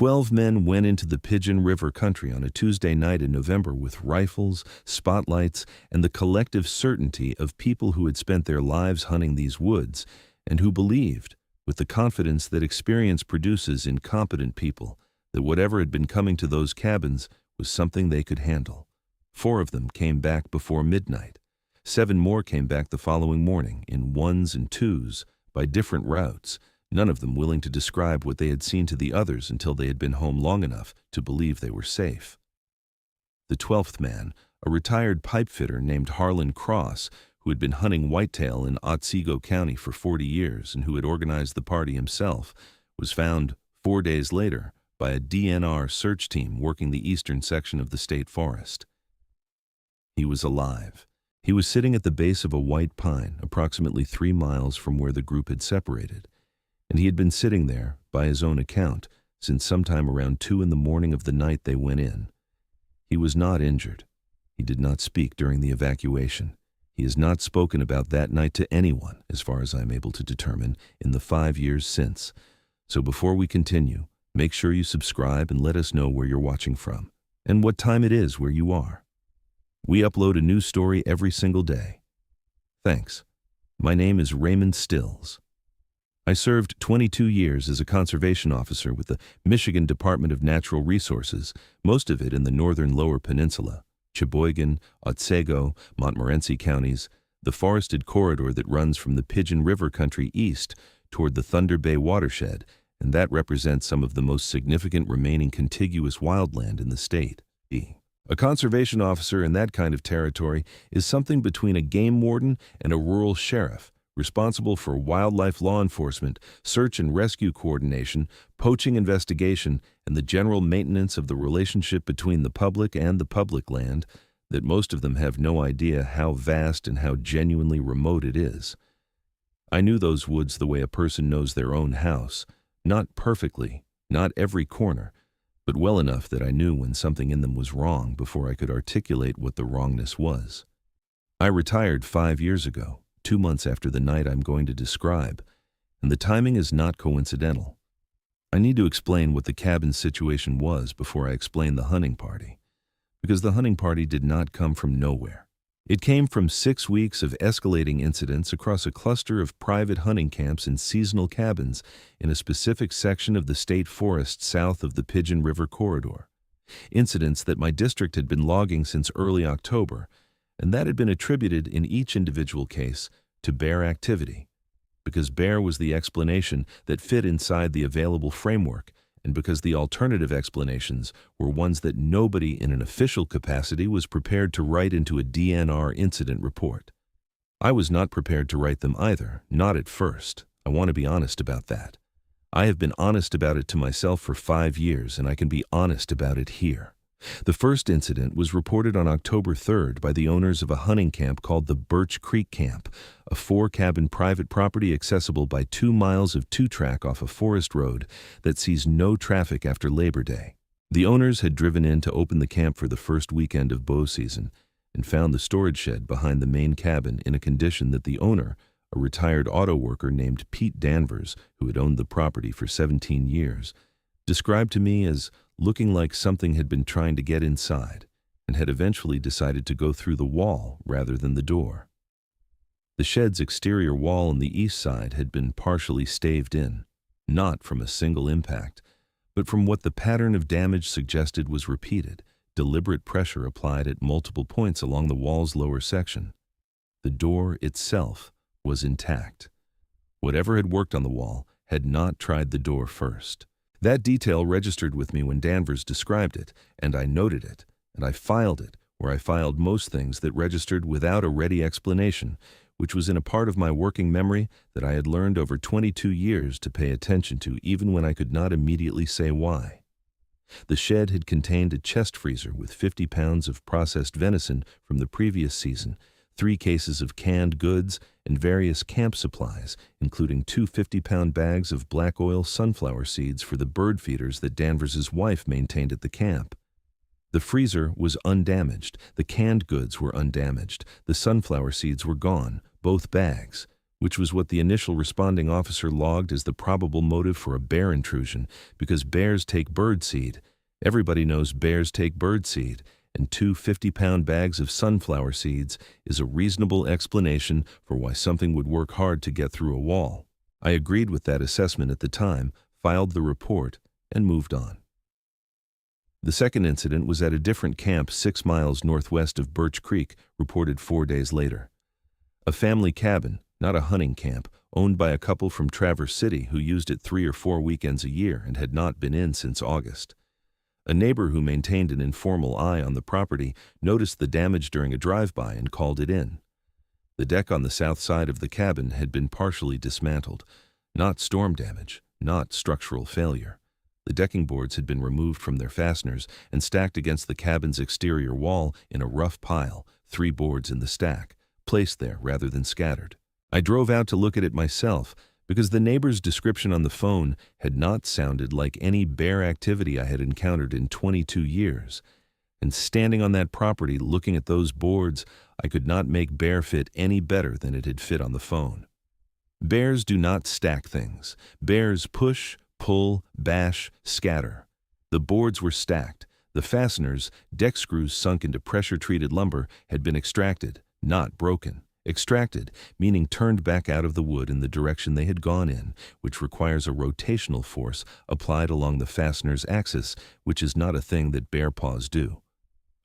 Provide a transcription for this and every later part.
12 men went into the Pigeon River country on a Tuesday night in November with rifles, spotlights, and the collective certainty of people who had spent their lives hunting these woods and who believed, with the confidence that experience produces in competent people, that whatever had been coming to those cabins was something they could handle. 4 of them came back before midnight. 7 more came back the following morning in 1s and 2s by different routes, none of them willing to describe what they had seen to the others until they had been home long enough to believe they were safe. The 12th man, a retired pipefitter named Harlan Cross, who had been hunting whitetail in Otsego County for 40 years and who had organized the party himself, was found 4 days later by a DNR search team working the eastern section of the state forest. He was alive. He was sitting at the base of a white pine, approximately 3 miles from where the group had separated, and he had been sitting there, by his own account, since sometime around 2 in the morning of the night they went in. He was not injured. He did not speak during the evacuation. He has not spoken about that night to anyone, as far as I am able to determine, in the 5 years since. So before we continue, make sure you subscribe and let us know where you're watching from, and what time it is where you are. We upload a new story every single day. Thanks. My name is Raymond Stills. I served 22 years as a conservation officer with the Michigan Department of Natural Resources, most of it in the northern Lower Peninsula, Sheboygan, Otsego, Montmorency counties, the forested corridor that runs from the Pigeon River country east toward the Thunder Bay watershed, and that represents some of the most significant remaining contiguous wildland in the state. A conservation officer in that kind of territory is something between a game warden and a rural sheriff, responsible for wildlife law enforcement, search and rescue coordination, poaching investigation, and the general maintenance of the relationship between the public and the public land, that most of them have no idea how vast and how genuinely remote it is. I knew those woods the way a person knows their own house, not perfectly, not every corner, but well enough that I knew when something in them was wrong before I could articulate what the wrongness was. I retired 5 years ago, 2 months after the night I'm going to describe, and the timing is not coincidental. I need to explain what the cabin situation was before I explain the hunting party, because the hunting party did not come from nowhere. It came from 6 weeks of escalating incidents across a cluster of private hunting camps and seasonal cabins in a specific section of the state forest south of the Pigeon River corridor. Incidents that my district had been logging since early October, and that had been attributed in each individual case to bear activity, because bear was the explanation that fit inside the available framework, and because the alternative explanations were ones that nobody in an official capacity was prepared to write into a DNR incident report. I was not prepared to write them either, not at first. I want to be honest about that. I have been honest about it to myself for 5 years, and I can be honest about it here. The first incident was reported on October 3rd by the owners of a hunting camp called the Birch Creek Camp, a 4-cabin private property accessible by 2 miles of 2-track off a forest road that sees no traffic after Labor Day. The owners had driven in to open the camp for the first weekend of bow season and found the storage shed behind the main cabin in a condition that the owner, a retired auto worker named Pete Danvers, who had owned the property for 17 years, described to me as looking like something had been trying to get inside and had eventually decided to go through the wall rather than the door. The shed's exterior wall on the east side had been partially staved in, not from a single impact, but from what the pattern of damage suggested was repeated, deliberate pressure applied at multiple points along the wall's lower section. The door itself was intact. Whatever had worked on the wall had not tried the door first. That detail registered with me when Danvers described it, and I noted it, and I filed it, where I filed most things that registered without a ready explanation, which was in a part of my working memory that I had learned over 22 years to pay attention to even when I could not immediately say why. The shed had contained a chest freezer with 50 pounds of processed venison from the previous season, 3 cases of canned goods, and various camp supplies, including 2 50-pound bags of black oil sunflower seeds for the bird feeders that Danvers's wife maintained at the camp. The freezer was undamaged, the canned goods were undamaged, the sunflower seeds were gone, both bags, which was what the initial responding officer logged as the probable motive for a bear intrusion, because bears take birdseed. Everybody knows bears take birdseed, and 2 50-pound bags of sunflower seeds is a reasonable explanation for why something would work hard to get through a wall. I agreed with that assessment at the time, filed the report, and moved on. The second incident was at a different camp 6 miles northwest of Birch Creek, reported 4 days later. A family cabin, not a hunting camp, owned by a couple from Traverse City who used it 3 or 4 weekends a year and had not been in since August. A neighbor who maintained an informal eye on the property noticed the damage during a drive-by and called it in. The deck on the south side of the cabin had been partially dismantled. Not storm damage, not structural failure. The decking boards had been removed from their fasteners and stacked against the cabin's exterior wall in a rough pile, 3 boards in the stack, placed there rather than scattered. I drove out to look at it myself because the neighbor's description on the phone had not sounded like any bear activity I had encountered in 22 years. And standing on that property looking at those boards, I could not make bear fit any better than it had fit on the phone. Bears do not stack things. Bears push, pull, bash, scatter. The boards were stacked. The fasteners, deck screws sunk into pressure-treated lumber, had been extracted, not broken. Extracted, meaning turned back out of the wood in the direction they had gone in, which requires a rotational force applied along the fastener's axis, which is not a thing that bear paws do.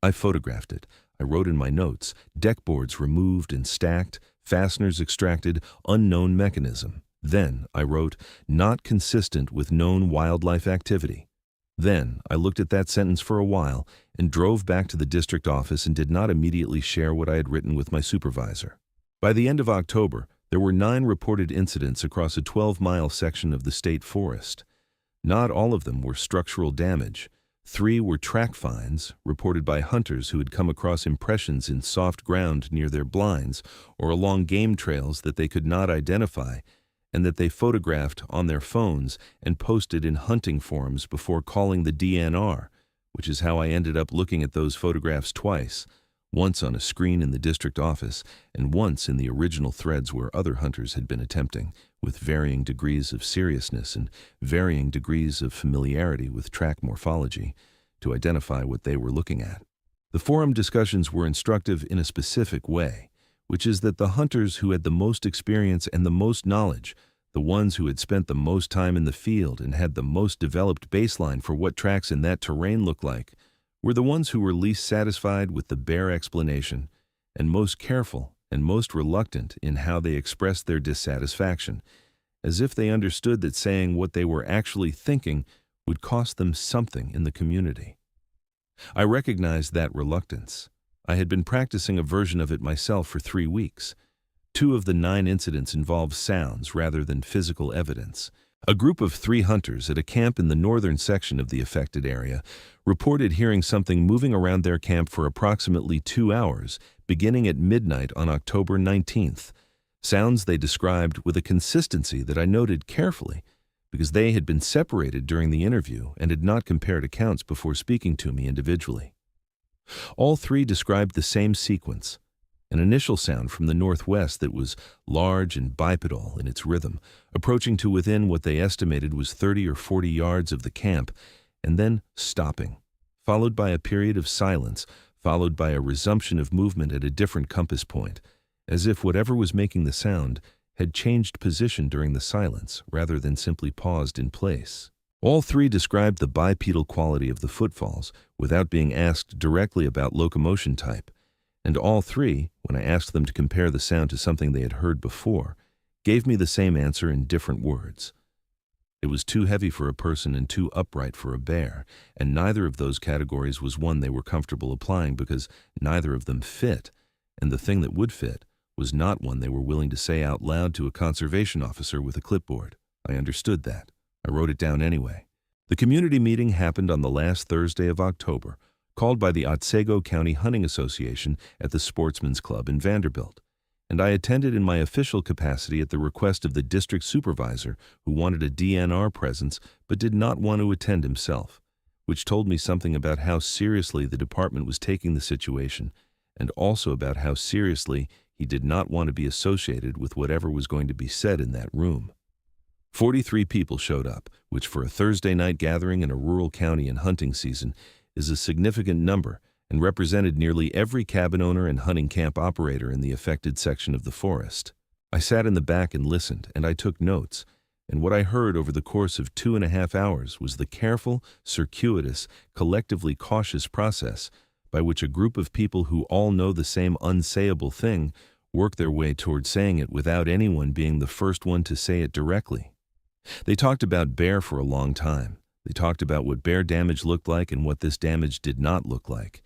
I photographed it. I wrote in my notes, deck boards removed and stacked, fasteners extracted, unknown mechanism. Then I wrote, not consistent with known wildlife activity. Then I looked at that sentence for a while and drove back to the district office and did not immediately share what I had written with my supervisor. By the end of October, there were 9 reported incidents across a 12-mile section of the state forest. Not all of them were structural damage. 3 were track finds, reported by hunters who had come across impressions in soft ground near their blinds or along game trails that they could not identify, and that they photographed on their phones and posted in hunting forums before calling the DNR, which is how I ended up looking at those photographs twice, once on a screen in the district office and once in the original threads where other hunters had been attempting, with varying degrees of seriousness and varying degrees of familiarity with track morphology, to identify what they were looking at. The forum discussions were instructive in a specific way, which is that the hunters who had the most experience and the most knowledge, the ones who had spent the most time in the field and had the most developed baseline for what tracks in that terrain looked like, were the ones who were least satisfied with the bear explanation and most careful and most reluctant in how they expressed their dissatisfaction, as if they understood that saying what they were actually thinking would cost them something in the community. I recognized that reluctance. I had been practicing a version of it myself for 3 weeks. 2 of the 9 incidents involved sounds rather than physical evidence. A group of 3 hunters at a camp in the northern section of the affected area reported hearing something moving around their camp for approximately 2 hours, beginning at midnight on October 19th. Sounds they described with a consistency that I noted carefully, because they had been separated during the interview and had not compared accounts before speaking to me individually. All 3 described the same sequence. An initial sound from the northwest that was large and bipedal in its rhythm, approaching to within what they estimated was 30 or 40 yards of the camp, and then stopping, followed by a period of silence, followed by a resumption of movement at a different compass point, as if whatever was making the sound had changed position during the silence rather than simply paused in place. All 3 described the bipedal quality of the footfalls without being asked directly about locomotion type, and all 3, when I asked them to compare the sound to something they had heard before, gave me the same answer in different words. It was too heavy for a person and too upright for a bear, and neither of those categories was one they were comfortable applying because neither of them fit, and the thing that would fit was not one they were willing to say out loud to a conservation officer with a clipboard. I understood that. I wrote it down anyway. The community meeting happened on the last Thursday of October, called by the Otsego County Hunting Association at the Sportsman's Club in Vanderbilt, and I attended in my official capacity at the request of the district supervisor who wanted a DNR presence but did not want to attend himself, which told me something about how seriously the department was taking the situation and also about how seriously he did not want to be associated with whatever was going to be said in that room. 43 people showed up, which for a Thursday night gathering in a rural county in hunting season is a significant number and represented nearly every cabin owner and hunting camp operator in the affected section of the forest. I sat in the back and listened, and I took notes, and what I heard over the course of 2.5 hours was the careful, circuitous, collectively cautious process by which a group of people who all know the same unsayable thing work their way toward saying it without anyone being the first one to say it directly. They talked about bear for a long time. They talked about what bear damage looked like and what this damage did not look like.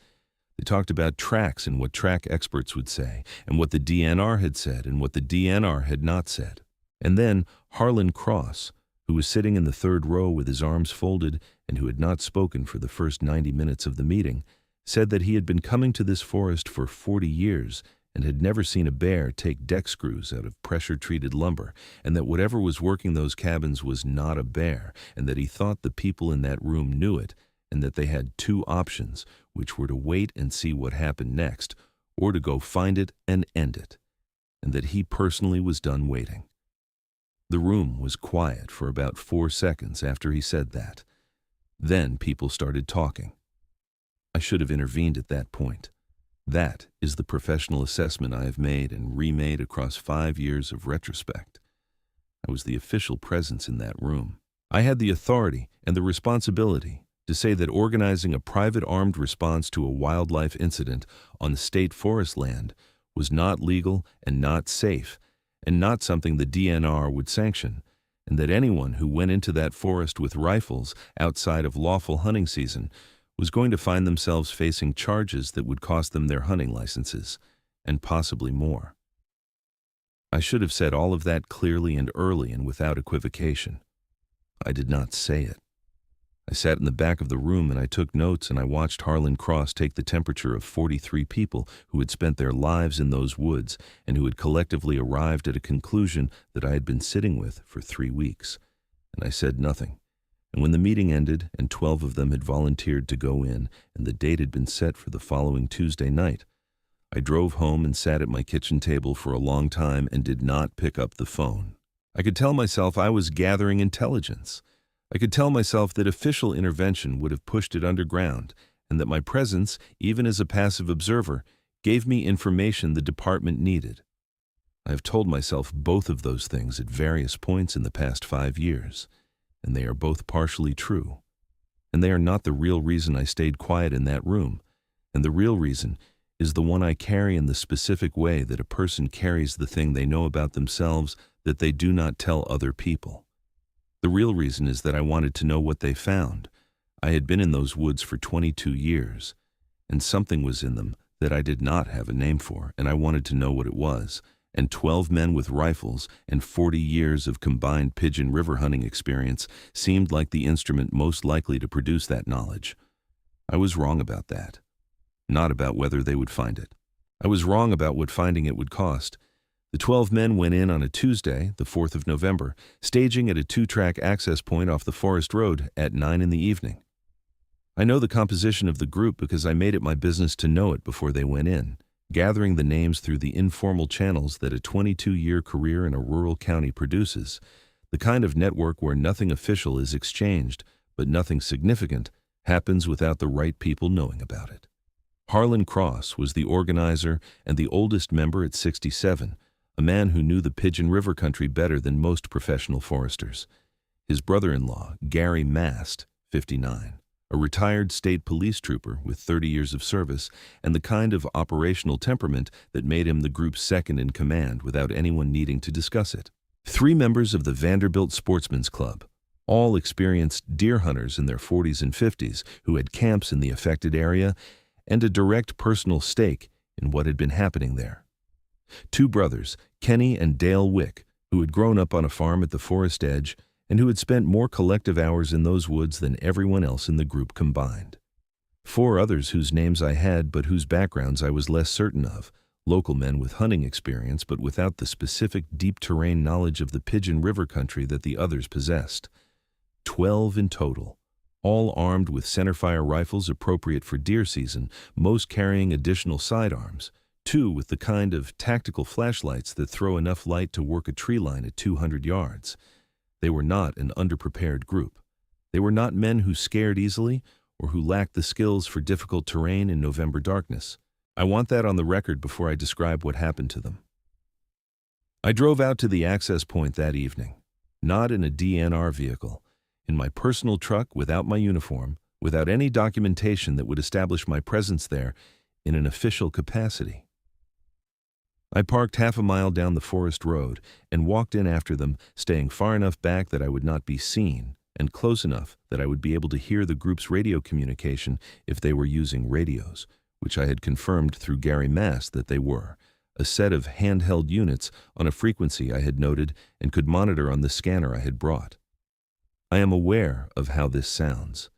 They talked about tracks and what track experts would say, and what the DNR had said and what the DNR had not said. And then Harlan Cross, who was sitting in the third row with his arms folded and who had not spoken for the first 90 minutes of the meeting, said that he had been coming to this forest for 40 years and had never seen a bear take deck screws out of pressure-treated lumber, and that whatever was working those cabins was not a bear, and that he thought the people in that room knew it, and that they had two options, which were to wait and see what happened next, or to go find it and end it, and that he personally was done waiting. The room was quiet for about 4 seconds after he said that. Then people started talking. I should have intervened at that point. That is the professional assessment I have made and remade across 5 years of retrospect. I was the official presence in that room. I had the authority and the responsibility to say that organizing a private armed response to a wildlife incident on state forest land was not legal and not safe, and not something the DNR would sanction, and that anyone who went into that forest with rifles outside of lawful hunting season was going to find themselves facing charges that would cost them their hunting licenses, and possibly more. I should have said all of that clearly and early and without equivocation. I did not say it. I sat in the back of the room and I took notes, and I watched Harlan Cross take the temperature of 43 people who had spent their lives in those woods and who had collectively arrived at a conclusion that I had been sitting with for 3 weeks. And I said nothing. And when the meeting ended and 12 of them had volunteered to go in and the date had been set for the following Tuesday night, I drove home and sat at my kitchen table for a long time and did not pick up the phone. I could tell myself I was gathering intelligence. I could tell myself that official intervention would have pushed it underground, and that my presence, even as a passive observer, gave me information the department needed. I have told myself both of those things at various points in the past 5 years, and they are both partially true. And they are not the real reason I stayed quiet in that room, and the real reason is the one I carry in the specific way that a person carries the thing they know about themselves that they do not tell other people. The real reason is that I wanted to know what they found. I had been in those woods for 22 years, and something was in them that I did not have a name for, and I wanted to know what it was. And 12 men with rifles and 40 years of combined Pigeon River hunting experience seemed like the instrument most likely to produce that knowledge. I was wrong about that, not about whether they would find it. I was wrong about what finding it would cost. The 12 men went in on a Tuesday, the 4th of November, staging at a 2-track access point off the forest road at 9 in the evening. I know the composition of the group because I made it my business to know it before they went in, gathering the names through the informal channels that a 22-year career in a rural county produces, the kind of network where nothing official is exchanged, but nothing significant happens without the right people knowing about it. Harlan Cross was the organizer and the oldest member at 67, a man who knew the Pigeon River country better than most professional foresters. His brother-in-law, Gary Mast, 59. A retired state police trooper with 30 years of service and the kind of operational temperament that made him the group's second in command without anyone needing to discuss it. 3 members of the Vanderbilt Sportsman's Club, all experienced deer hunters in their 40s and 50s who had camps in the affected area and a direct personal stake in what had been happening there. 2 brothers, Kenny and Dale Wick, who had grown up on a farm at the forest edge and who had spent more collective hours in those woods than everyone else in the group combined. 4 others whose names I had but whose backgrounds I was less certain of, local men with hunting experience but without the specific deep terrain knowledge of the Pigeon River country that the others possessed. 12 in total, all armed with centerfire rifles appropriate for deer season, most carrying additional sidearms, Two with the kind of tactical flashlights that throw enough light to work a tree line at 200 yards. They were not an underprepared group. They were not men who scared easily or who lacked the skills for difficult terrain in November darkness. I want that on the record before I describe what happened to them. I drove out to the access point that evening, not in a DNR vehicle, in my personal truck without my uniform, without any documentation that would establish my presence there in an official capacity. I parked half a mile down the forest road and walked in after them, staying far enough back that I would not be seen and close enough that I would be able to hear the group's radio communication if they were using radios, which I had confirmed through Gary Mast that they were, a set of handheld units on a frequency I had noted and could monitor on the scanner I had brought. I am aware of how this sounds.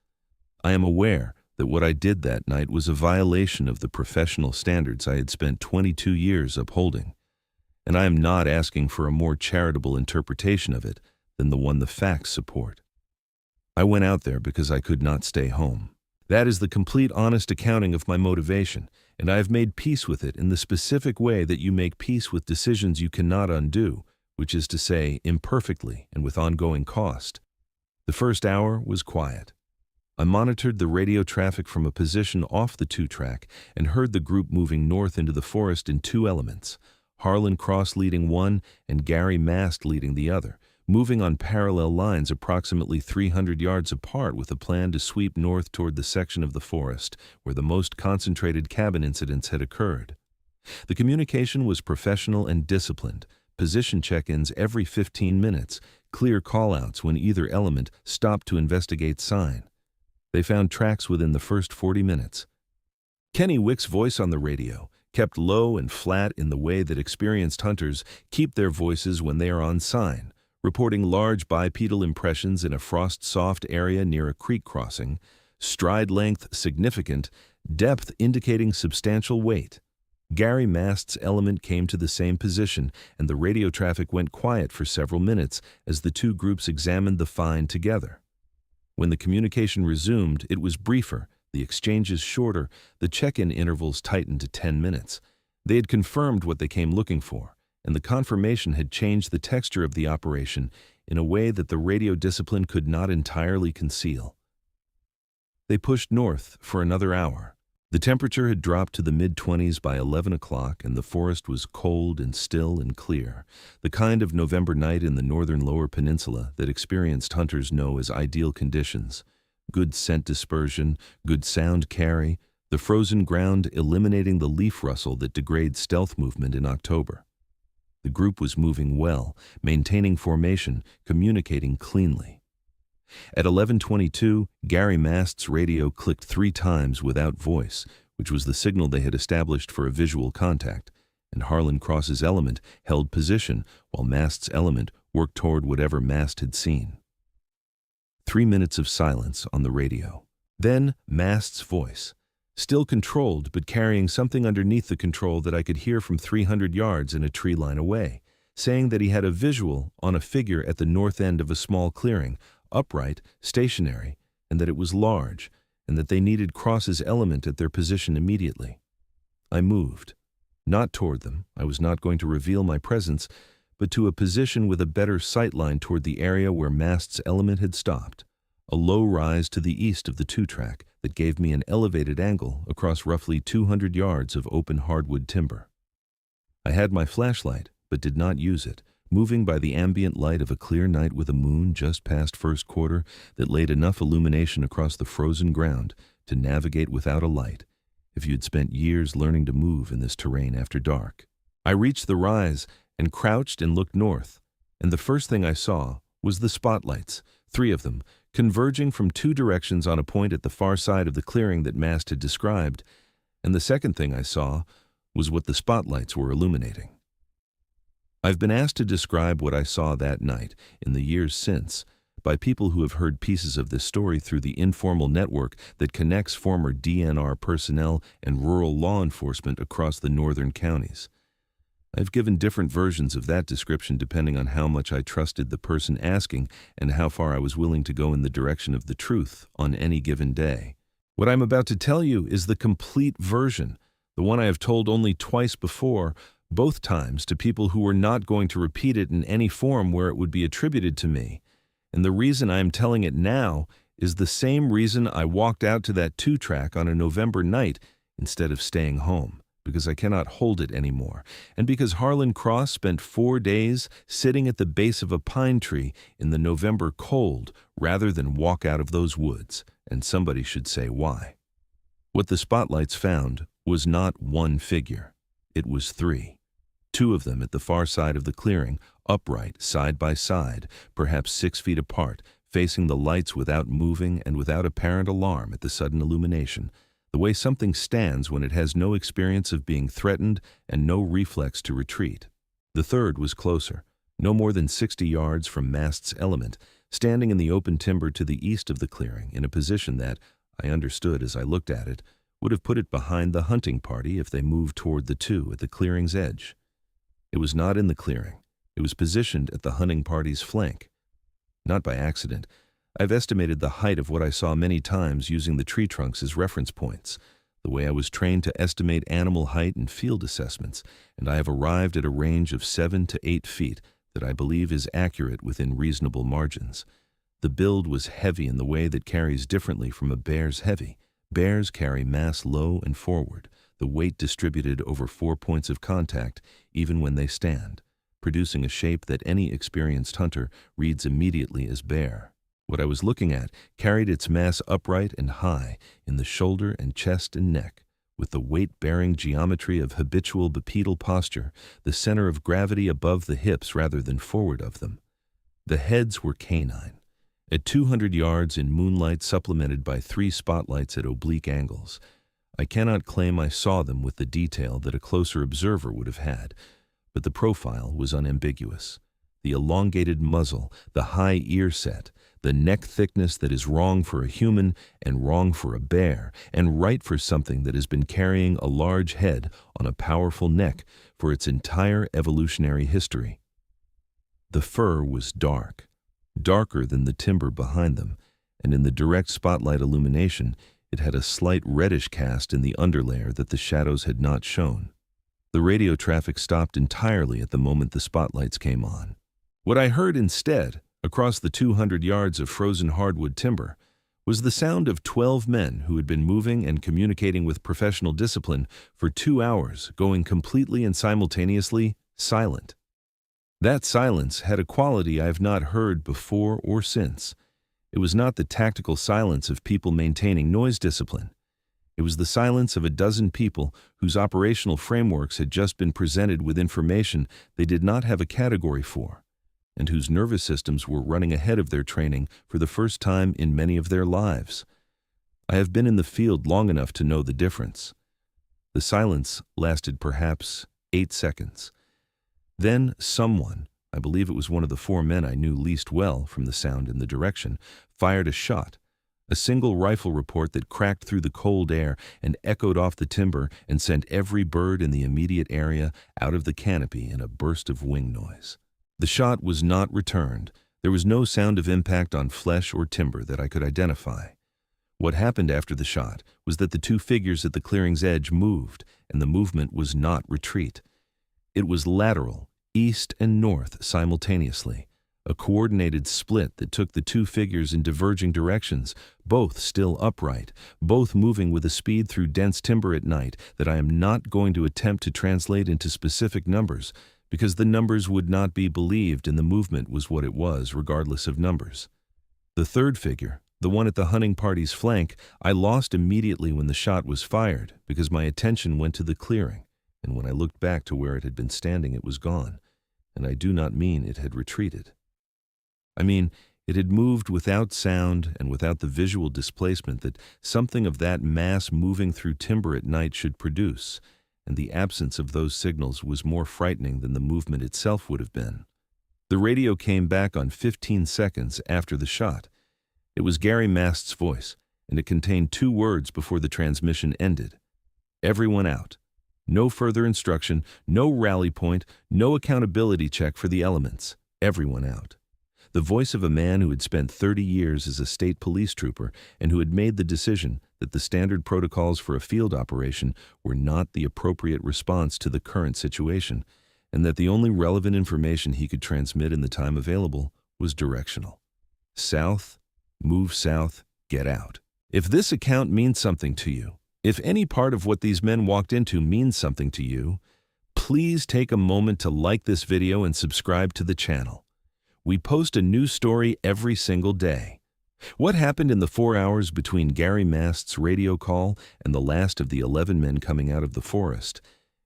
I am aware that what I did that night was a violation of the professional standards I had spent 22 years upholding, and I am not asking for a more charitable interpretation of it than the one the facts support. I went out there because I could not stay home. That is the complete honest accounting of my motivation, and I have made peace with it in the specific way that you make peace with decisions you cannot undo, which is to say, imperfectly and with ongoing cost. The first hour was quiet. I monitored the radio traffic from a position off the 2-track and heard the group moving north into the forest in two elements, Harlan Cross leading one and Gary Mast leading the other, moving on parallel lines approximately 300 yards apart with a plan to sweep north toward the section of the forest where the most concentrated cabin incidents had occurred. The communication was professional and disciplined, position check-ins every 15 minutes, clear call-outs when either element stopped to investigate sign. They found tracks within the first 40 minutes. Kenny Wick's voice on the radio, kept low and flat in the way that experienced hunters keep their voices when they are on sign, reporting large bipedal impressions in a frost-soft area near a creek crossing, stride length significant, depth indicating substantial weight. Gary Mast's element came to the same position, and the radio traffic went quiet for several minutes as the two groups examined the find together. When the communication resumed, it was briefer, the exchanges shorter, the check-in intervals tightened to 10 minutes. They had confirmed what they came looking for, and the confirmation had changed the texture of the operation in a way that the radio discipline could not entirely conceal. They pushed north for another hour. The temperature had dropped to the mid-20s by 11 o'clock, and the forest was cold and still and clear, the kind of November night in the northern Lower Peninsula that experienced hunters know as ideal conditions. Good scent dispersion, good sound carry, the frozen ground eliminating the leaf rustle that degrades stealth movement in October. The group was moving well, maintaining formation, communicating cleanly. At 11:22, Gary Mast's radio clicked 3 times without voice, which was the signal they had established for a visual contact, and Harlan Cross's element held position while Mast's element worked toward whatever Mast had seen. 3 minutes of silence on the radio. Then Mast's voice, still controlled but carrying something underneath the control that I could hear from 300 yards in a tree line away, saying that he had a visual on a figure at the north end of a small clearing, upright, stationary, and that it was large, and that they needed Cross's element at their position immediately. I moved, not toward them, I was not going to reveal my presence, but to a position with a better sight line toward the area where Mast's element had stopped, a low rise to the east of the 2-track that gave me an elevated angle across roughly 200 yards of open hardwood timber. I had my flashlight, but did not use it, moving by the ambient light of a clear night with a moon just past first quarter that laid enough illumination across the frozen ground to navigate without a light if you had spent years learning to move in this terrain after dark. I reached the rise and crouched and looked north, and the first thing I saw was the spotlights, 3 of them, converging from 2 directions on a point at the far side of the clearing that Mast had described, and the second thing I saw was what the spotlights were illuminating. I've been asked to describe what I saw that night in the years since by people who have heard pieces of this story through the informal network that connects former DNR personnel and rural law enforcement across the northern counties. I've given different versions of that description depending on how much I trusted the person asking and how far I was willing to go in the direction of the truth on any given day. What I'm about to tell you is the complete version, the the one I have told only twice before, both times to people who were not going to repeat it in any form where it would be attributed to me. And the reason I am telling it now is the same reason I walked out to that 2-track on a November night instead of staying home, because I cannot hold it anymore, and because Harlan Cross spent 4 days sitting at the base of a pine tree in the November cold rather than walk out of those woods, and somebody should say why. What the spotlights found was not one figure. It was 3. 2 of them at the far side of the clearing, upright, side by side, perhaps 6 feet apart, facing the lights without moving and without apparent alarm at the sudden illumination, the way something stands when it has no experience of being threatened and no reflex to retreat. The third was closer, no more than 60 yards from Mast's element, standing in the open timber to the east of the clearing in a position that, I understood as I looked at it, would have put it behind the hunting party if they moved toward the 2 at the clearing's edge. It was not in the clearing. It was positioned at the hunting party's flank. Not by accident. I've estimated the height of what I saw many times using the tree trunks as reference points, the way I was trained to estimate animal height in field assessments, and I have arrived at a range of 7 to 8 feet that I believe is accurate within reasonable margins. The build was heavy in the way that carries differently from a bear's heavy. Bears carry mass low and forward, the weight distributed over 4 points of contact, even when they stand, producing a shape that any experienced hunter reads immediately as bear. What I was looking at carried its mass upright and high in the shoulder and chest and neck, with the weight-bearing geometry of habitual bipedal posture, the center of gravity above the hips rather than forward of them. The heads were canine, at 200 yards in moonlight supplemented by 3 spotlights at oblique angles. I cannot claim I saw them with the detail that a closer observer would have had, but the profile was unambiguous. The elongated muzzle, the high ear set, the neck thickness that is wrong for a human and wrong for a bear, and right for something that has been carrying a large head on a powerful neck for its entire evolutionary history. The fur was dark, darker than the timber behind them, and in the direct spotlight illumination, it had a slight reddish cast in the underlayer that the shadows had not shown. The radio traffic stopped entirely at the moment the spotlights came on. What I heard instead, across the 200 yards of frozen hardwood timber, was the sound of 12 men who had been moving and communicating with professional discipline for 2 hours, going completely and simultaneously silent. That silence had a quality I have not heard before or since. It was not the tactical silence of people maintaining noise discipline. It was the silence of a dozen people whose operational frameworks had just been presented with information they did not have a category for, and whose nervous systems were running ahead of their training for the first time in many of their lives. I have been in the field long enough to know the difference. The silence lasted perhaps 8 seconds. Then someone, I believe it was one of the 4 men I knew least well from the sound and the direction, fired a shot, a single rifle report that cracked through the cold air and echoed off the timber and sent every bird in the immediate area out of the canopy in a burst of wing noise. The shot was not returned. There was no sound of impact on flesh or timber that I could identify. What happened after the shot was that the 2 figures at the clearing's edge moved, and the movement was not retreat. It was lateral, east and north simultaneously, a coordinated split that took the 2 figures in diverging directions, both still upright, both moving with a speed through dense timber at night that I am not going to attempt to translate into specific numbers, because the numbers would not be believed and the movement was what it was, regardless of numbers. The 3rd figure, the one at the hunting party's flank, I lost immediately when the shot was fired, because my attention went to the clearing, and when I looked back to where it had been standing, it was gone, and I do not mean it had retreated. I mean, it had moved without sound and without the visual displacement that something of that mass moving through timber at night should produce, and the absence of those signals was more frightening than the movement itself would have been. The radio came back on 15 seconds after the shot. It was Gary Mast's voice, and it contained 2 words before the transmission ended. Everyone out. No further instruction, no rally point, no accountability check for the elements. Everyone out. The voice of a man who had spent 30 years as a state police trooper and who had made the decision that the standard protocols for a field operation were not the appropriate response to the current situation, and that the only relevant information he could transmit in the time available was directional. South, move south, get out. If this account means something to you, if any part of what these men walked into means something to you, please take a moment to like this video and subscribe to the channel. We post a new story every single day. What happened in the 4 hours between Gary Mast's radio call and the last of the 11 men coming out of the forest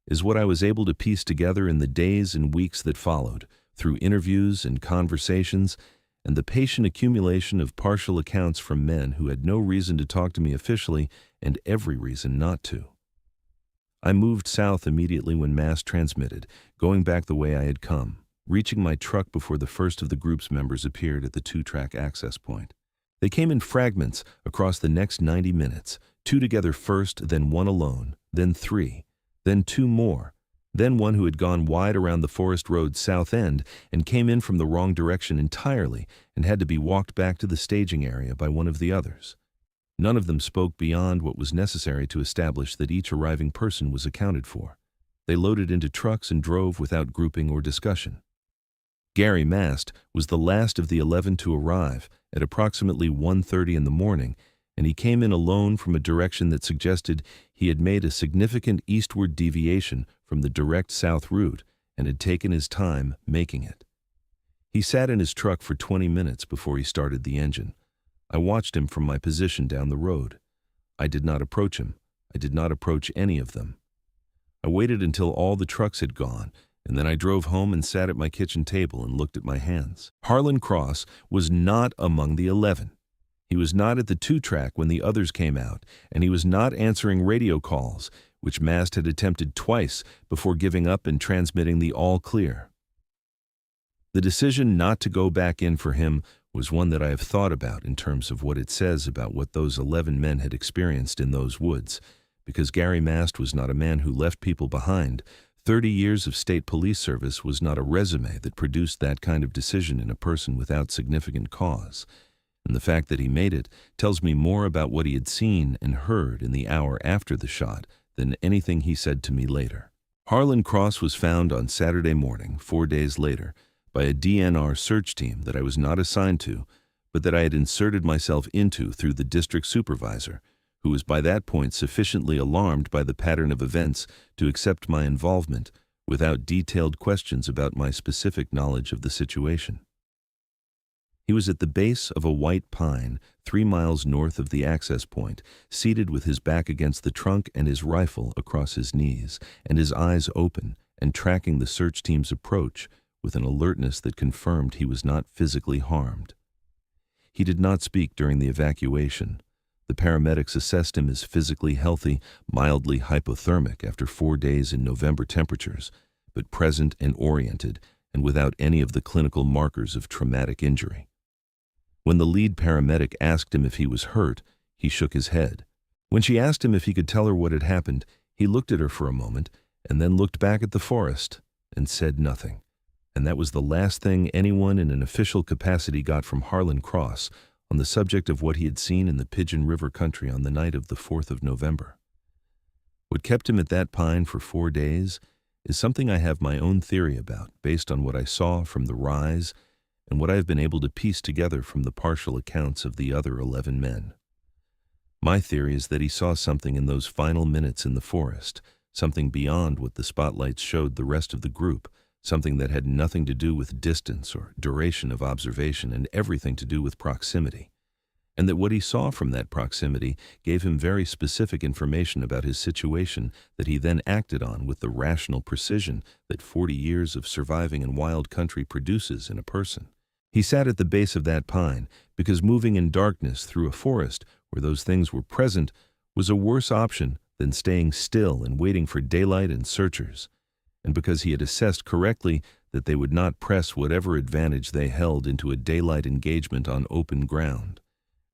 is what I was able to piece together in the days and weeks that followed, through interviews and conversations, and the patient accumulation of partial accounts from men who had no reason to talk to me officially and every reason not to. I moved south immediately when Mast transmitted, going back the way I had come, reaching my truck before the first of the group's members appeared at the 2-track access point. They came in fragments across the next 90 minutes, 2 together first, then 1 alone, then 3, then 2 more, then one who had gone wide around the Forest Road south end and came in from the wrong direction entirely and had to be walked back to the staging area by one of the others. None of them spoke beyond what was necessary to establish that each arriving person was accounted for. They loaded into trucks and drove without grouping or discussion. Gary Mast was the last of the 11 to arrive at approximately 1:30 in the morning, and he came in alone from a direction that suggested he had made a significant eastward deviation from the direct south route and had taken his time making it. He sat in his truck for 20 minutes before he started the engine. I watched him from my position down the road. I did not approach him. I did not approach any of them. I waited until all the trucks had gone, and then I drove home and sat at my kitchen table and looked at my hands. Harlan Cross was not among the 11. He was not at the 2-track when the others came out, and he was not answering radio calls, which Mast had attempted twice before giving up and transmitting the all clear. The decision not to go back in for him was one that I have thought about in terms of what it says about what those 11 men had experienced in those woods, because Gary Mast was not a man who left people behind. 30 years of state police service was not a resume that produced that kind of decision in a person without significant cause. And the fact that he made it tells me more about what he had seen and heard in the hour after the shot than anything he said to me later. Harlan Cross was found on Saturday morning, 4 days later, by a DNR search team that I was not assigned to, but that I had inserted myself into through the district supervisor, who was by that point sufficiently alarmed by the pattern of events to accept my involvement without detailed questions about my specific knowledge of the situation. He was at the base of a white pine 3 miles north of the access point, seated with his back against the trunk and his rifle across his knees, and his eyes open and tracking the search team's approach with an alertness that confirmed he was not physically harmed. He did not speak during the evacuation. The paramedics assessed him as physically healthy, mildly hypothermic after 4 days in November temperatures, but present and oriented and without any of the clinical markers of traumatic injury. When the lead paramedic asked him if he was hurt, he shook his head. When she asked him if he could tell her what had happened, he looked at her for a moment and then looked back at the forest and said nothing. And that was the last thing anyone in an official capacity got from Harlan Cross on the subject of what he had seen in the Pigeon River country on the night of the 4th of November. What kept him at that pine for 4 days is something I have my own theory about based on what I saw from the rise and what I have been able to piece together from the partial accounts of the other 11 men. My theory is that he saw something in those final minutes in the forest, something beyond what the spotlights showed the rest of the group, something that had nothing to do with distance or duration of observation and everything to do with proximity, and that what he saw from that proximity gave him very specific information about his situation that he then acted on with the rational precision that 40 years of surviving in wild country produces in a person. He sat at the base of that pine because moving in darkness through a forest where those things were present was a worse option than staying still and waiting for daylight and searchers, and because he had assessed correctly that they would not press whatever advantage they held into a daylight engagement on open ground,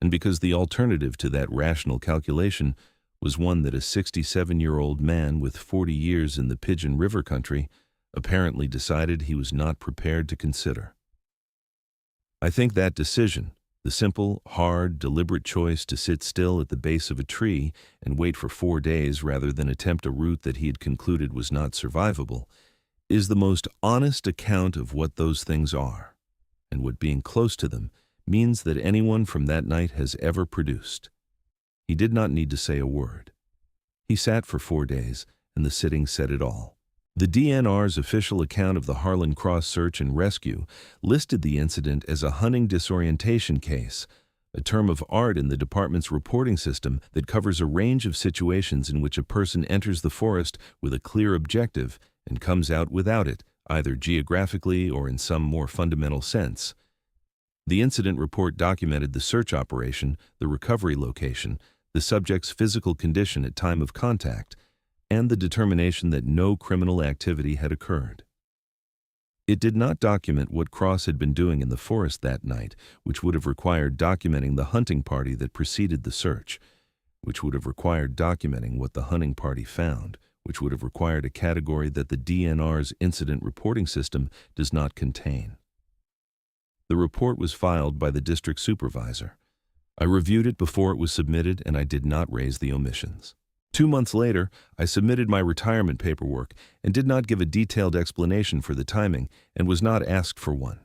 and because the alternative to that rational calculation was one that a 67-year-old man with 40 years in the Pigeon River country apparently decided he was not prepared to consider. I think that decision, The simple, hard, deliberate choice to sit still at the base of a tree and wait for 4 days rather than attempt a route that he had concluded was not survivable is the most honest account of what those things are, and what being close to them means that anyone from that night has ever produced. He did not need to say a word. He sat for 4 days, and the sitting said it all. The DNR's official account of the Harlan Cross search and rescue listed the incident as a hunting disorientation case, a term of art in the department's reporting system that covers a range of situations in which a person enters the forest with a clear objective and comes out without it, either geographically or in some more fundamental sense. The incident report documented the search operation, the recovery location, the subject's physical condition at time of contact, and the determination that no criminal activity had occurred. It did not document what Cross had been doing in the forest that night, which would have required documenting the hunting party that preceded the search, which would have required documenting what the hunting party found, which would have required a category that the DNR's incident reporting system does not contain. The report was filed by the district supervisor. I reviewed it before it was submitted, and I did not raise the omissions. 2 months later, I submitted my retirement paperwork and did not give a detailed explanation for the timing and was not asked for one.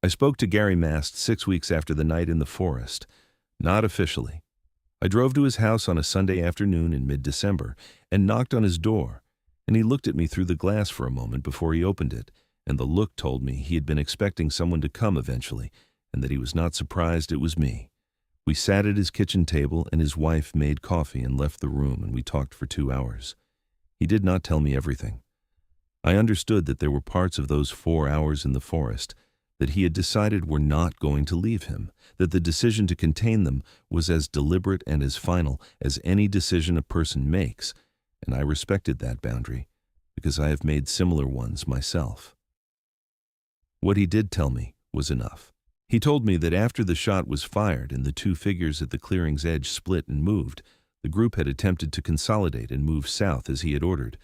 I spoke to Gary Mast 6 weeks after the night in the forest, not officially. I drove to his house on a Sunday afternoon in mid-December and knocked on his door, and he looked at me through the glass for a moment before he opened it, and the look told me he had been expecting someone to come eventually, and that he was not surprised it was me. We sat at his kitchen table, and his wife made coffee and left the room, and we talked for 2 hours. He did not tell me everything. I understood that there were parts of those 4 hours in the forest that he had decided were not going to leave him, that the decision to contain them was as deliberate and as final as any decision a person makes, and I respected that boundary, because I have made similar ones myself. What he did tell me was enough. He told me that after the shot was fired and the 2 figures at the clearing's edge split and moved, the group had attempted to consolidate and move south as he had ordered,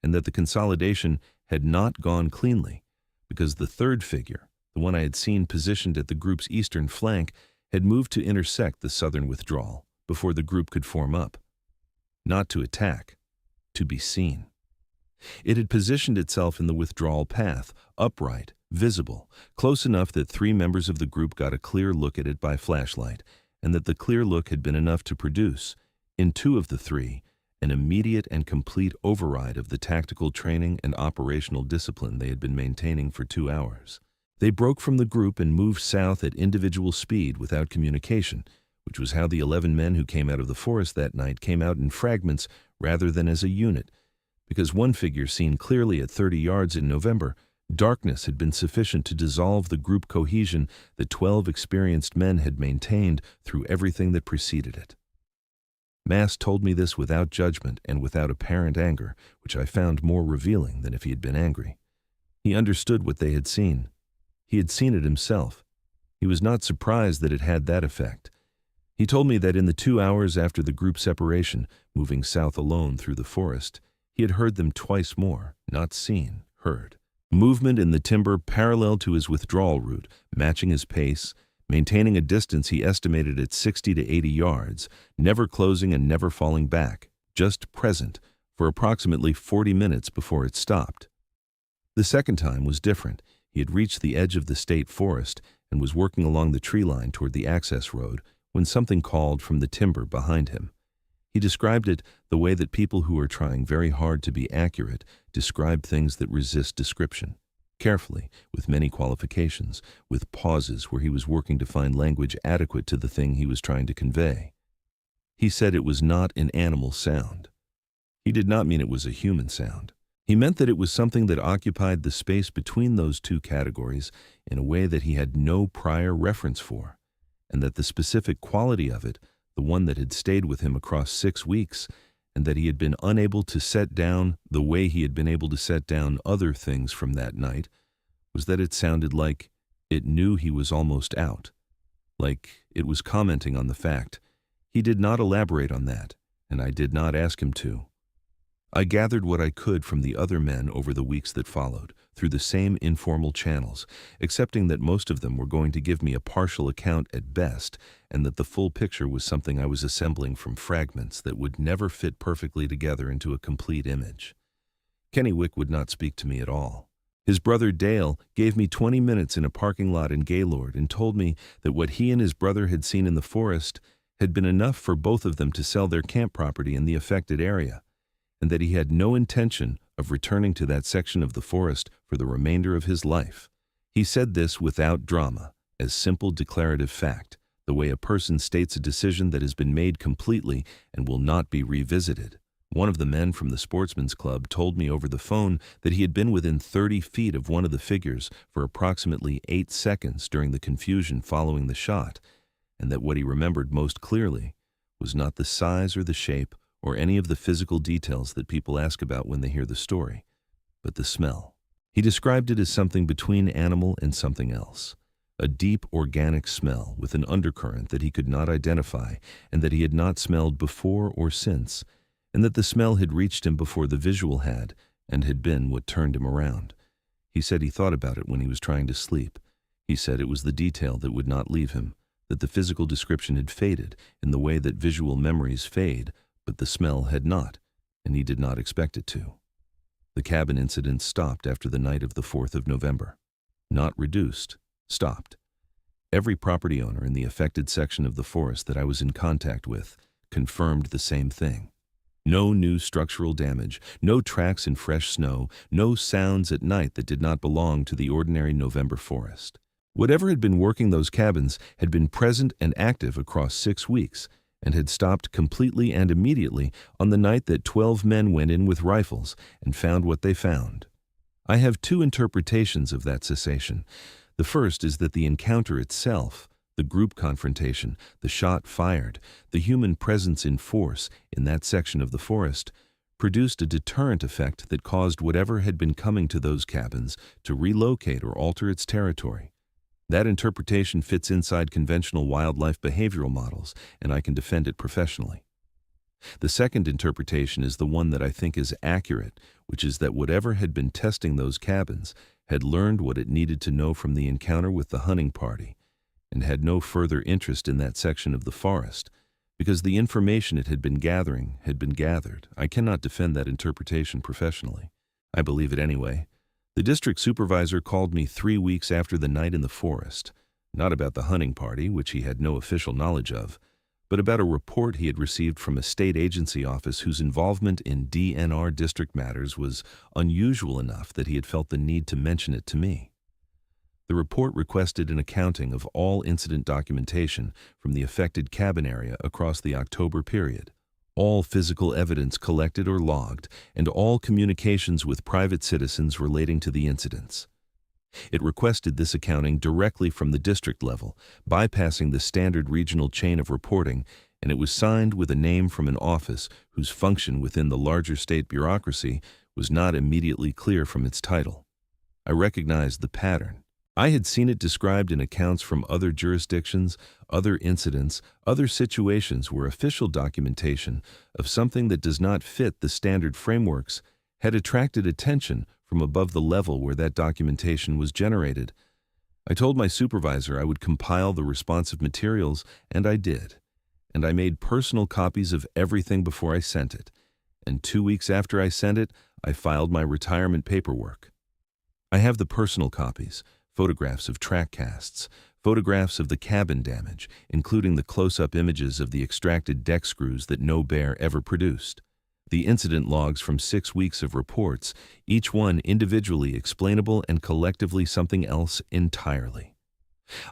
and that the consolidation had not gone cleanly, because the 3rd figure, the one I had seen positioned at the group's eastern flank, had moved to intersect the southern withdrawal before the group could form up. Not to attack, to be seen. It had positioned itself in the withdrawal path, upright, visible, close enough that 3 members of the group got a clear look at it by flashlight, and that the clear look had been enough to produce, in 2 of the 3, an immediate and complete override of the tactical training and operational discipline they had been maintaining for 2 hours. They broke from the group and moved south at individual speed without communication, which was how the 11 men who came out of the forest that night came out in fragments rather than as a unit, because one figure seen clearly at 30 yards in November, darkness had been sufficient to dissolve the group cohesion that 12 experienced men had maintained through everything that preceded it. Mast told me this without judgment and without apparent anger, which I found more revealing than if he had been angry. He understood what they had seen. He had seen it himself. He was not surprised that it had that effect. He told me that in the 2 hours after the group separation, moving south alone through the forest, he had heard them twice more, not seen, heard. Movement in the timber parallel to his withdrawal route, matching his pace, maintaining a distance he estimated at 60 to 80 yards, never closing and never falling back, just present, for approximately 40 minutes before it stopped. The second time was different. He had reached the edge of the state forest and was working along the tree line toward the access road when something called from the timber behind him. He described it the way that people who are trying very hard to be accurate describe things that resist description, carefully, with many qualifications, with pauses where he was working to find language adequate to the thing he was trying to convey. He said it was not an animal sound. He did not mean it was a human sound. He meant that it was something that occupied the space between those 2 categories in a way that he had no prior reference for, and that the specific quality of it, the one that had stayed with him across 6 weeks, and that he had been unable to set down the way he had been able to set down other things from that night, was that it sounded like it knew he was almost out, like it was commenting on the fact. He did not elaborate on that, and I did not ask him to. I gathered what I could from the other men over the weeks that followed, through the same informal channels, accepting that most of them were going to give me a partial account at best, and that the full picture was something I was assembling from fragments that would never fit perfectly together into a complete image. Kennywick would not speak to me at all. His brother Dale gave me 20 minutes in a parking lot in Gaylord and told me that what he and his brother had seen in the forest had been enough for both of them to sell their camp property in the affected area, and that he had no intention of returning to that section of the forest for the remainder of his life. He said this without drama, as simple declarative fact, the way a person states a decision that has been made completely and will not be revisited. One of the men from the Sportsman's Club told me over the phone that he had been within 30 feet of one of the figures for approximately 8 seconds during the confusion following the shot, and that what he remembered most clearly was not the size or the shape or any of the physical details that people ask about when they hear the story, but the smell. He described it as something between animal and something else, a deep organic smell with an undercurrent that he could not identify and that he had not smelled before or since, and that the smell had reached him before the visual had and had been what turned him around. He said he thought about it when he was trying to sleep. He said it was the detail that would not leave him, that the physical description had faded in the way that visual memories fade, but the smell had not, and he did not expect it to. The cabin incident stopped after the night of the 4th of November. Not reduced, stopped. Every property owner in the affected section of the forest that I was in contact with confirmed the same thing. No new structural damage, no tracks in fresh snow, no sounds at night that did not belong to the ordinary November forest. Whatever had been working those cabins had been present and active across 6 weeks, and had stopped completely and immediately on the night that 12 men went in with rifles and found what they found. I have 2 interpretations of that cessation. The first is that the encounter itself, the group confrontation, the shot fired, the human presence in force in that section of the forest, produced a deterrent effect that caused whatever had been coming to those cabins to relocate or alter its territory. That interpretation fits inside conventional wildlife behavioral models, and I can defend it professionally. The second interpretation is the one that I think is accurate, which is that whatever had been testing those cabins had learned what it needed to know from the encounter with the hunting party, and had no further interest in that section of the forest, because the information it had been gathering had been gathered. I cannot defend that interpretation professionally. I believe it anyway. The district supervisor called me 3 weeks after the night in the forest, not about the hunting party, which he had no official knowledge of, but about a report he had received from a state agency office whose involvement in DNR district matters was unusual enough that he had felt the need to mention it to me. The report requested an accounting of all incident documentation from the affected cabin area across the October period, all physical evidence collected or logged, and all communications with private citizens relating to the incidents. It requested this accounting directly from the district level, bypassing the standard regional chain of reporting, and it was signed with a name from an office whose function within the larger state bureaucracy was not immediately clear from its title. I recognized the pattern. I had seen it described in accounts from other jurisdictions, other incidents, other situations where official documentation of something that does not fit the standard frameworks had attracted attention from above the level where that documentation was generated. I told my supervisor I would compile the responsive materials, and I did. And I made personal copies of everything before I sent it. And 2 weeks after I sent it, I filed my retirement paperwork. I have the personal copies, photographs of track casts, photographs of the cabin damage, including the close-up images of the extracted deck screws that no bear ever produced, the incident logs from 6 weeks of reports, each one individually explainable and collectively something else entirely.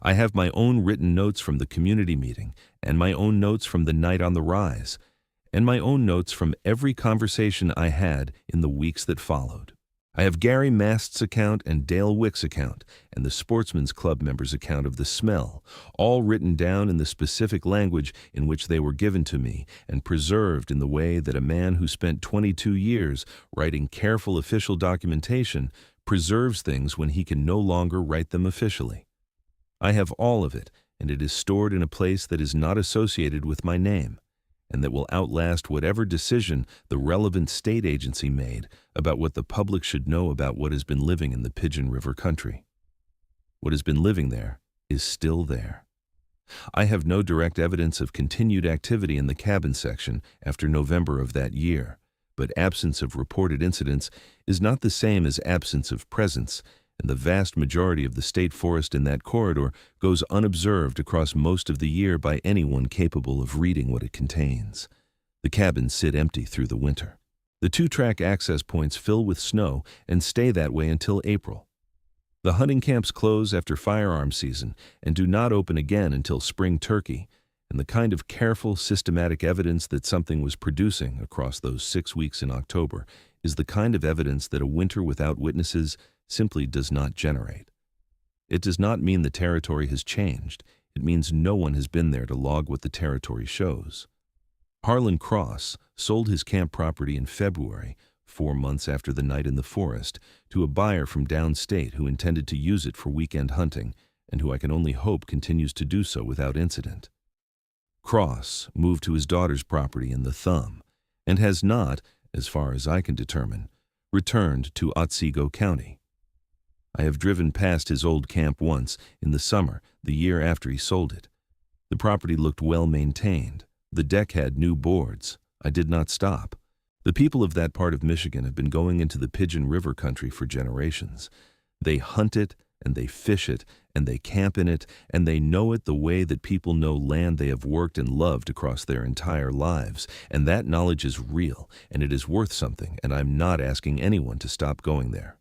I have my own written notes from the community meeting, and my own notes from the night on the rise, and my own notes from every conversation I had in the weeks that followed. I have Gary Mast's account and Dale Wick's account and the Sportsman's Club members' account of the smell, all written down in the specific language in which they were given to me and preserved in the way that a man who spent 22 years writing careful official documentation preserves things when he can no longer write them officially. I have all of it, and it is stored in a place that is not associated with my name, and that will outlast whatever decision the relevant state agency made about what the public should know about what has been living in the Pigeon River country. What has been living there is still there. I have no direct evidence of continued activity in the cabin section after November of that year, but absence of reported incidents is not the same as absence of presence, and the vast majority of the state forest in that corridor goes unobserved across most of the year by anyone capable of reading what it contains. The cabins sit empty through the winter. The two-track access points fill with snow and stay that way until April. The hunting camps close after firearm season and do not open again until spring turkey, and the kind of careful, systematic evidence that something was producing across those 6 weeks in October is the kind of evidence that a winter without witnesses simply does not generate. It does not mean the territory has changed. It means no one has been there to log what the territory shows. Harlan Cross sold his camp property in February, 4 months after the night in the forest, to a buyer from downstate who intended to use it for weekend hunting, and who I can only hope continues to do so without incident. Cross moved to his daughter's property in the Thumb, and has not, as far as I can determine, returned to Otsego County. I have driven past his old camp once, in the summer, the year after he sold it. The property looked well maintained. The deck had new boards. I did not stop. The people of that part of Michigan have been going into the Pigeon River country for generations. They hunt it, and they fish it, and they camp in it, and they know it the way that people know land they have worked and loved across their entire lives. And that knowledge is real, and it is worth something, and I'm not asking anyone to stop going there.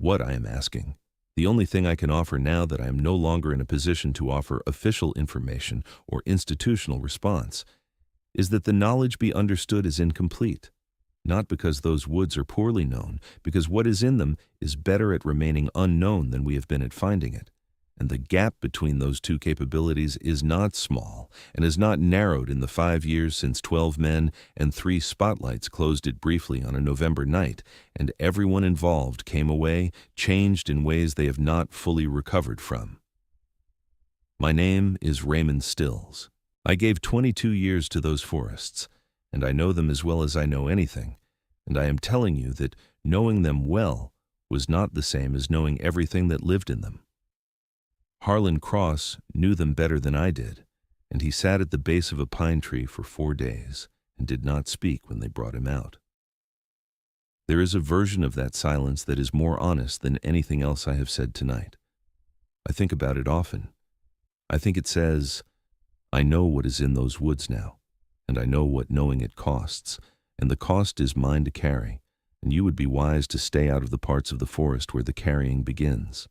What I am asking, the only thing I can offer now that I am no longer in a position to offer official information or institutional response, is that the knowledge be understood as incomplete. Not because those woods are poorly known, because what is in them is better at remaining unknown than we have been at finding it. And the gap between those two capabilities is not small, and is not narrowed in the 5 years since 12 men and 3 spotlights closed it briefly on a November night, and everyone involved came away changed in ways they have not fully recovered from. My name is Raymond Stills. I gave 22 years to those forests, and I know them as well as I know anything, and I am telling you that knowing them well was not the same as knowing everything that lived in them. Harlan Cross knew them better than I did, and he sat at the base of a pine tree for 4 days and did not speak when they brought him out. There is a version of that silence that is more honest than anything else I have said tonight. I think about it often. I think it says, I know what is in those woods now, and I know what knowing it costs, and the cost is mine to carry, and you would be wise to stay out of the parts of the forest where the carrying begins.